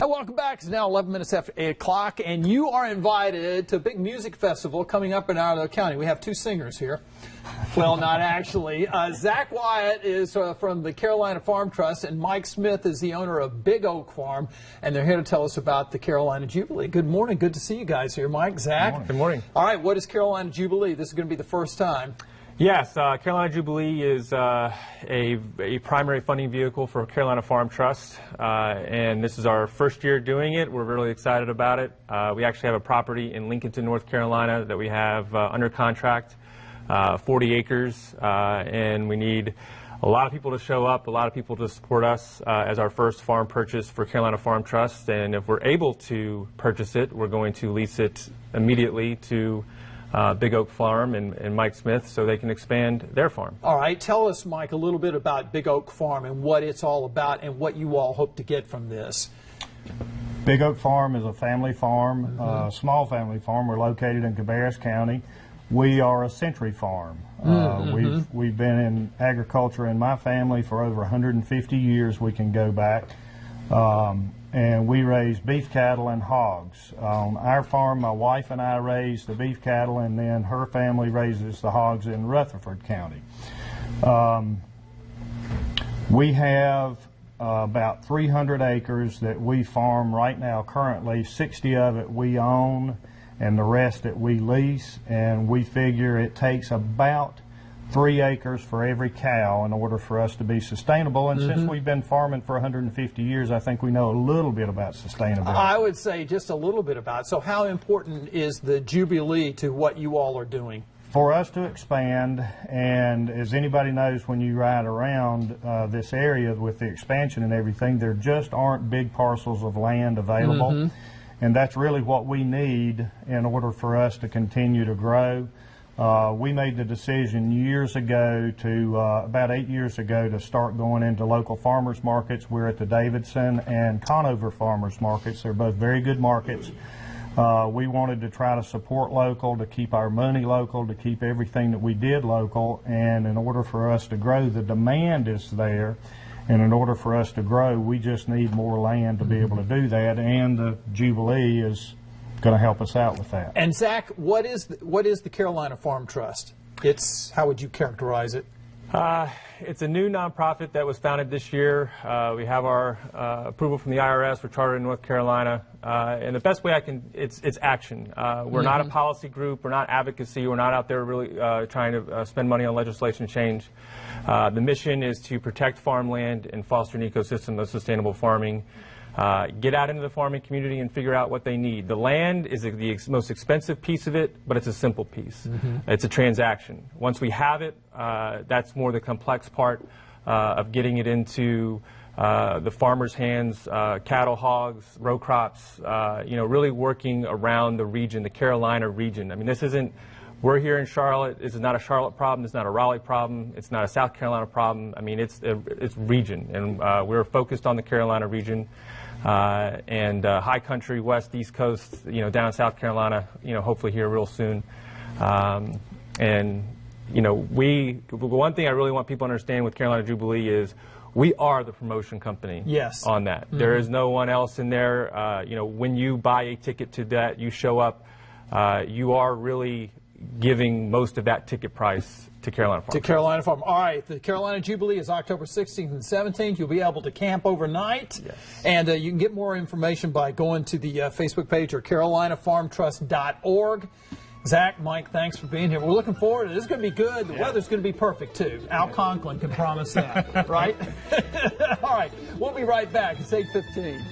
And welcome back. It's now 11 minutes after 8 o'clock, and you are invited to a big music festival coming up in Iredell County. We have two singers here. Well, not actually. Zack Wyatt is from the Carolina Farm Trust, and Mike Smith is the owner of Big Oak Farm, and they're here to tell us about the Carolina Jubilee. Good morning. Good to see you guys here. Mike, Zack. Good morning. All right, what is Carolina Jubilee? This is going to be the first time. Yes, Carolina Jubilee is a primary funding vehicle for Carolina Farm Trust, and this is our first year doing it. We're really excited about it. We actually have a property in Lincolnton, North Carolina that we have under contract, 40 acres, and we need a lot of people to show up, a lot of people to support us as our first farm purchase for Carolina Farm Trust, and if we're able to purchase it, we're going to lease it immediately to Big Oak Farm and Mike Smith so they can expand their farm. All right. Tell us, Mike, a little bit about Big Oak Farm and what it's all about and what you all hope to get from this. Big Oak Farm is a family farm, small family farm. We're located in Cabarrus County. We are a century farm. We've been in agriculture in my family for over 150 years. We can go back. And we raise beef cattle and hogs. On our farm, my wife and I raise the beef cattle, and then her family raises the hogs in Rutherford County. We have about 300 acres that we farm right now currently. 60 of it we own, and the rest that we lease, and we figure it takes about 3 acres for every cow in order for us to be sustainable. And since we've been farming for 150 years, I think we know a little bit about sustainability. I would say just a little bit about it. So how important is the Jubilee to what you all are doing? For us to expand, and as anybody knows, when you ride around this area with the expansion and everything, there just aren't big parcels of land available. And that's really what we need in order for us to continue to grow. We made the decision years ago to, about 8 years ago, to start going into local farmers markets. We're at the Davidson and Conover farmers markets. They're both very good markets. We wanted to try to support local, to keep our money local, to keep everything that we did local. And in order for us to grow, the demand is there. And in order for us to grow, we just need more land to be able to do that. And the Jubilee is going to help us out with that. And Zack, what is the Carolina Farm Trust? How would you characterize it? It's a new nonprofit that was founded this year. We have our approval from the IRS. We're chartered in North Carolina, and the best way it's action. We're not a policy group. We're not advocacy. We're not out there really trying to spend money on legislation change. The mission is to protect farmland and foster an ecosystem of sustainable farming. Get out into the farming community and figure out what they need. The land is the most expensive piece of it, but it's a simple piece. It's a transaction. Once we have it, that's more the complex part of getting it into the farmer's hands, cattle, hogs, row crops, really working around the region, the Carolina region. I mean, we're here in Charlotte. This is not a Charlotte problem. It's not a Raleigh problem. It's not a South Carolina problem. I mean, it's region, and we're focused on the Carolina region. And high country, west, east coast, down in South Carolina, hopefully here real soon. And one thing I really want people to understand with Carolina Jubilee is we are the promotion company on that. There is no one else in there. When you buy a ticket to that, you show up, you are really giving most of that ticket price to Carolina Farm. To Carolina Farm. All right, the Carolina Jubilee is October 16th and 17th. You'll be able to camp overnight. Yes. And you can get more information by going to the Facebook page or carolinafarmtrust.org. Zack, Mike, thanks for being here. We're looking forward to it. This is going to be good. The weather's going to be perfect, too. Al Conklin can promise that, right? All right, we'll be right back. It's 8:15.